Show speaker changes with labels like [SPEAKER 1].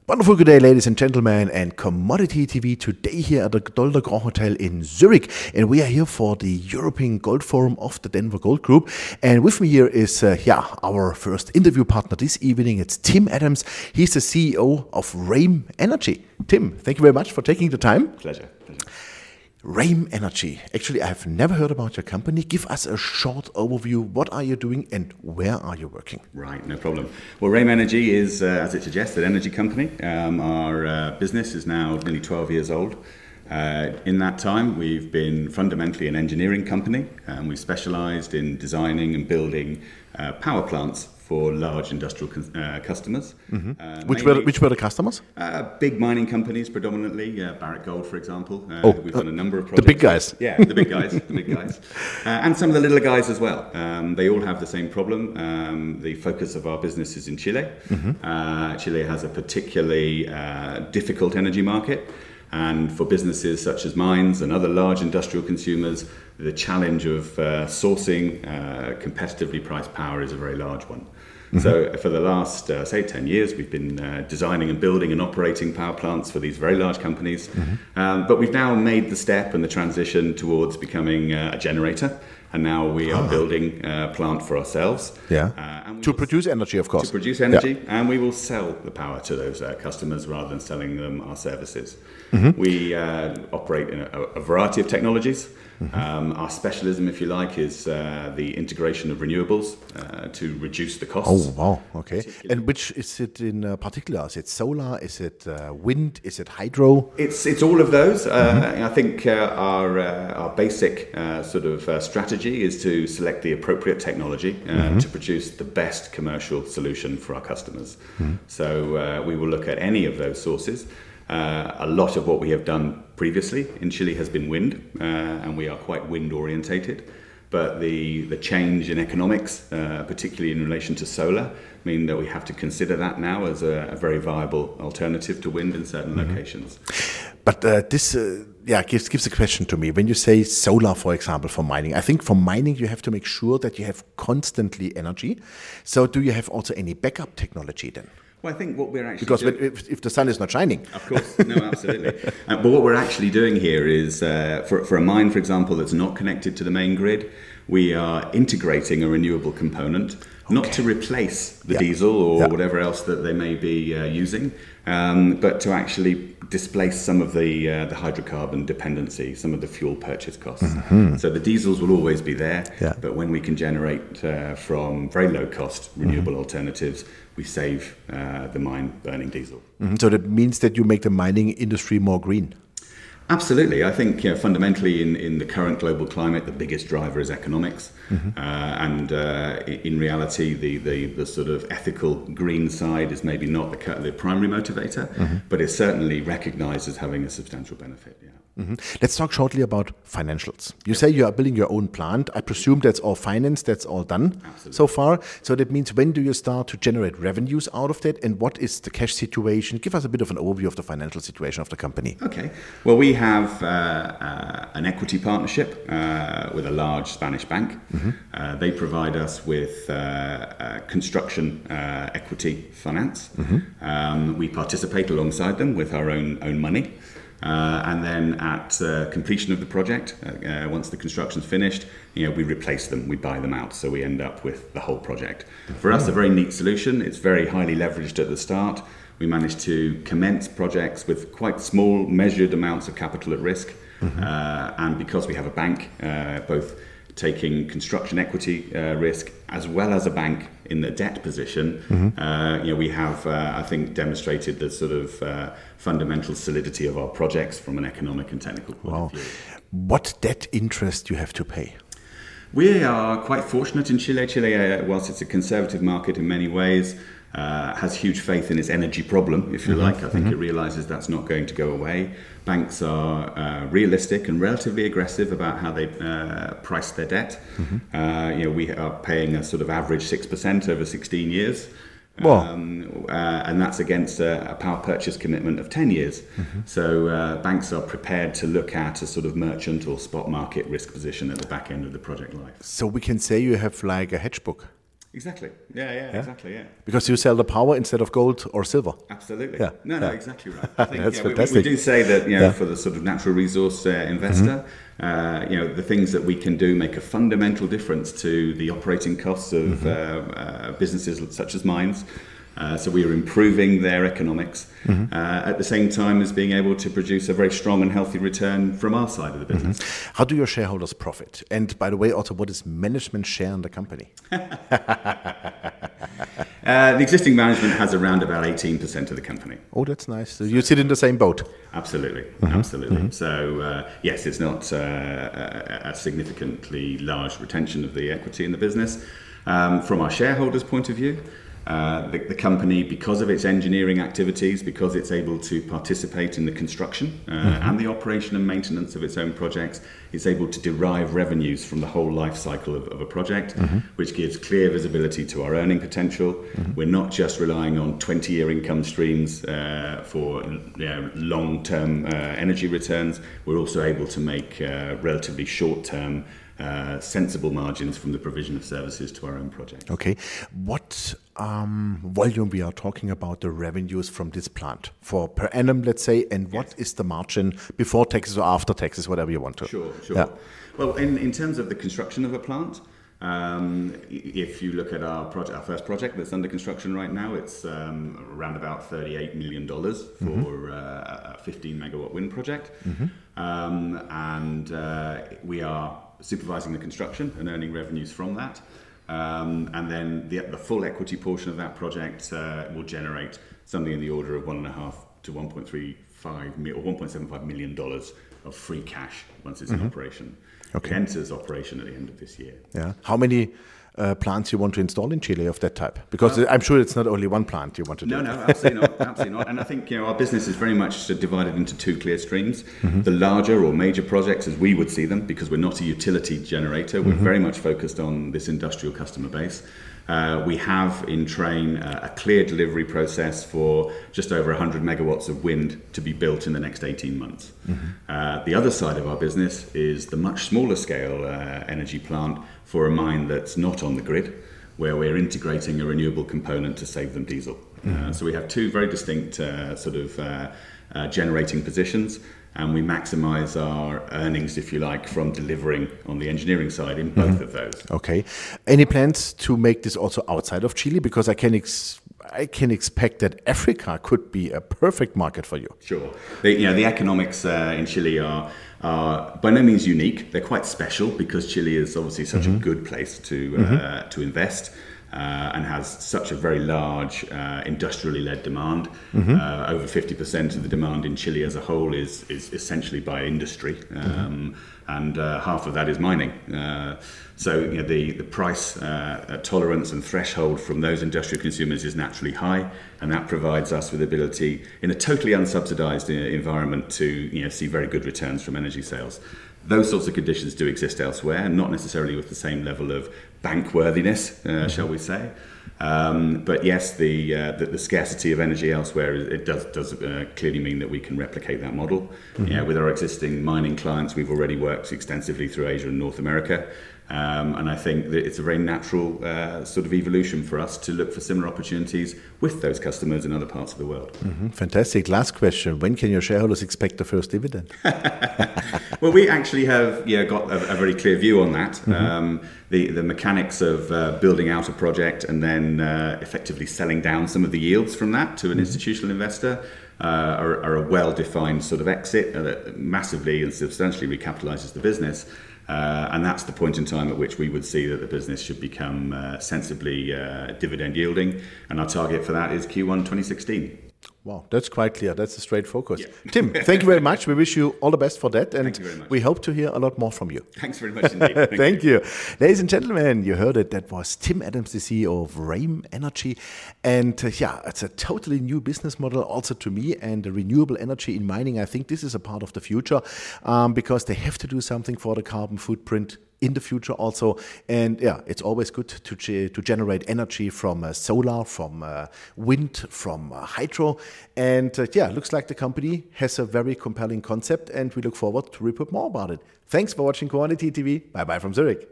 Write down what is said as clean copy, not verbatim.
[SPEAKER 1] Wonderful good day, ladies and gentlemen, and Commodity TV today here at the Dolder Grand Hotel in Zurich. And we are here for the European Gold Forum of the Denver Gold Group. And with me here is, our first interview partner this evening. It's Tim Adams. He's the CEO of Rame Energy. Tim, thank you very much for taking the time.
[SPEAKER 2] Pleasure.
[SPEAKER 1] Rame Energy. Actually, I have never heard about your company. Give us a short overview. What are you doing and where are you working?
[SPEAKER 2] Right, no problem. Well, Rame Energy is, as it suggests, an energy company. Our business is now nearly 12 years old. In that time, we've been fundamentally an engineering company, and we specialized in designing and building power plants for large industrial customers.
[SPEAKER 1] Mm-hmm. Which were the customers?
[SPEAKER 2] Big mining companies predominantly, Barrick Gold, for example. We've done a number of projects.
[SPEAKER 1] The big guys.
[SPEAKER 2] Yeah, the big guys. And some of the little guys as well. They all have the same problem. The focus of our business is in Chile. Mm-hmm. Chile has a particularly difficult energy market. And for businesses such as mines and other large industrial consumers, the challenge of sourcing competitively priced power is a very large one. Mm-hmm. So for the last, 10 years, we've been designing and building and operating power plants for these very large companies. Mm-hmm. But we've now made the step and the transition towards becoming a generator. And now we are building a plant for ourselves.
[SPEAKER 1] Yeah. To produce energy, of course.
[SPEAKER 2] To produce energy, and we will sell the power to those customers rather than selling them our services. Mm-hmm. We operate in a variety of technologies. Mm-hmm. Our specialism, if you like, is the integration of renewables to reduce the costs.
[SPEAKER 1] Oh, wow. Okay. And which is it in particular? Is it solar? Is it wind? Is it hydro?
[SPEAKER 2] It's all of those. I think our basic strategy is to select the appropriate technology to produce the best commercial solution for our customers. Mm-hmm. So we will look at any of those sources. A lot of what we have done previously in Chile has been wind, and we are quite wind orientated. But the change in economics, particularly in relation to solar, mean that we have to consider that now as a very viable alternative to wind in certain locations.
[SPEAKER 1] But this gives a question to me. When you say solar, for example, for mining, I think for mining you have to make sure that you have constantly energy. So do you have also any backup technology then?
[SPEAKER 2] Well, I think what we're actually
[SPEAKER 1] because if the sun is not shining,
[SPEAKER 2] of course, no, absolutely. But what we're actually doing here is for a mine, for example, that's not connected to the main grid, we are integrating a renewable component, not to replace the diesel or whatever else that they may be using, but to actually displace some of the hydrocarbon dependency, some of the fuel purchase costs. Mm-hmm. So the diesels will always be there, but when we can generate from very low cost renewable alternatives, we save the mine burning diesel.
[SPEAKER 1] Mm-hmm. So that means that you make the mining industry more green.
[SPEAKER 2] Absolutely. I think fundamentally in the current global climate, the biggest driver is economics. Mm-hmm. And in reality, the sort of ethical green side is maybe not the primary motivator, but it's certainly recognized as having a substantial benefit. Yeah.
[SPEAKER 1] Mm-hmm. Let's talk shortly about financials. You say you are building your own plant. I presume that's all financed, that's all done so far. So that means when do you start to generate revenues out of that, and what is the cash situation? Give us a bit of an overview of the financial situation of the company.
[SPEAKER 2] Okay. Well, we have an equity partnership with a large Spanish bank. Mm-hmm. They provide us with construction equity finance. Mm-hmm. We participate alongside them with our own money. And then at completion of the project, once the construction's finished, we replace them, we buy them out, so we end up with the whole project. For us, a very neat solution. It's very highly leveraged at the start. We managed to commence projects with quite small, measured amounts of capital at risk. Mm-hmm. And because we have a bank, both taking construction equity risk as well as a bank in the debt position, we have, I think, demonstrated the sort of fundamental solidity of our projects from an economic and technical point of view.
[SPEAKER 1] What debt interest do you have to pay?
[SPEAKER 2] We are quite fortunate in Chile. Chile, whilst it's a conservative market in many ways, has huge faith in its energy problem, if you like. I think it realizes that's not going to go away. Banks are realistic and relatively aggressive about how they price their debt. We are paying a sort of average 6% over 16 years. And that's against a power purchase commitment of 10 years. So banks are prepared to look at a sort of merchant or spot market risk position at the back end of the project life.
[SPEAKER 1] So we can say you have like a hedge book.
[SPEAKER 2] Exactly. Yeah, exactly. Yeah.
[SPEAKER 1] Because you sell the power instead of gold or silver.
[SPEAKER 2] Absolutely.
[SPEAKER 1] Yeah.
[SPEAKER 2] No, exactly right. I think
[SPEAKER 1] That's
[SPEAKER 2] we
[SPEAKER 1] fantastic.
[SPEAKER 2] do say that for the sort of natural resource investor, the things that we can do make a fundamental difference to the operating costs of businesses such as mines. So we are improving their economics at the same time as being able to produce a very strong and healthy return from our side of the business.
[SPEAKER 1] How do your shareholders profit? And by the way, also, what is management share in the company?
[SPEAKER 2] The existing management has around about 18% of the company.
[SPEAKER 1] Oh, that's nice. So you sit in the same boat.
[SPEAKER 2] Absolutely. So yes, it's not a significantly large retention of the equity in the business. From our shareholders' point of view, the company, because of its engineering activities, because it's able to participate in the construction and the operation and maintenance of its own projects, it's able to derive revenues from the whole life cycle of a project, which gives clear visibility to our earning potential. We're not just relying on 20-year income streams for long-term energy returns. We're also able to make relatively short-term sensible margins from the provision of services to our own projects.
[SPEAKER 1] Okay. What volume we are talking about the revenues from this plant for per annum, let's say, and what is the margin before taxes or after taxes, whatever you want to?
[SPEAKER 2] Sure.
[SPEAKER 1] Yeah.
[SPEAKER 2] Well, in terms of the construction of a plant, if you look at our first project that's under construction right now, it's around about $38 million for a 15 megawatt wind project. And we are supervising the construction and earning revenues from that. And then the full equity portion of that project will generate something in the order of $1.5 to $1.75 million of free cash once it's in operation.
[SPEAKER 1] Okay.
[SPEAKER 2] It enters operation at the end of this year.
[SPEAKER 1] Yeah. How many plants you want to install in Chile of that type? Because I'm sure it's not only one plant you want to do.
[SPEAKER 2] No, absolutely not. And I think our business is very much divided into two clear streams. The larger or major projects, as we would see them, because we're not a utility generator, we're very much focused on this industrial customer base. We have in train a clear delivery process for just over 100 megawatts of wind to be built in the next 18 months. The other side of our business is the much smaller scale energy plant for a mine that's not on the grid, where we're integrating a renewable component to save them diesel. So we have two very distinct generating positions, and we maximize our earnings, if you like, from delivering on the engineering side in both of those. Okay.
[SPEAKER 1] Any plans to make this also outside of Chile? Because I can expect that Africa could be a perfect market for you.
[SPEAKER 2] Sure. The economics in Chile are by no means unique. They're quite special because Chile is obviously such a good place to invest. And has such a very large industrially led demand. Over 50% of the demand in Chile as a whole is essentially by industry, and half of that is mining. So the price tolerance and threshold from those industrial consumers is naturally high, and that provides us with the ability in a totally unsubsidized environment to see very good returns from energy sales. Those sorts of conditions do exist elsewhere, not necessarily with the same level of bankworthiness, shall we say. But yes, the scarcity of energy elsewhere, it does clearly mean that we can replicate that model. With our existing mining clients, we've already worked extensively through Asia and North America. And I think that it's a very natural sort of evolution for us to look for similar opportunities with those customers in other parts of the world.
[SPEAKER 1] Fantastic. Last question. When can your shareholders expect the first dividend?
[SPEAKER 2] Well, we actually have got a very clear view on that. The mechanics of building out a project and then effectively selling down some of the yields from that to an institutional investor are a well-defined sort of exit that massively and substantially recapitalizes the business. And that's the point in time at which we would see that the business should become sensibly dividend yielding. And our target for that is Q1 2016.
[SPEAKER 1] Wow, that's quite clear. That's a straight focus. Yeah. Tim, thank you very much. We wish you all the best for that. And we hope to hear a lot more from you.
[SPEAKER 2] Thanks very much indeed.
[SPEAKER 1] Thank you. Ladies and gentlemen, you heard it. That was Tim Adams, the CEO of Rame Energy. And it's a totally new business model also to me. And the renewable energy in mining, I think this is a part of the future because they have to do something for the carbon footprint in the future also. And it's always good to generate energy from solar, from wind, from hydro. And looks like the company has a very compelling concept, and we look forward to report more about it. Thanks for watching Commodity TV. Bye-bye from Zurich.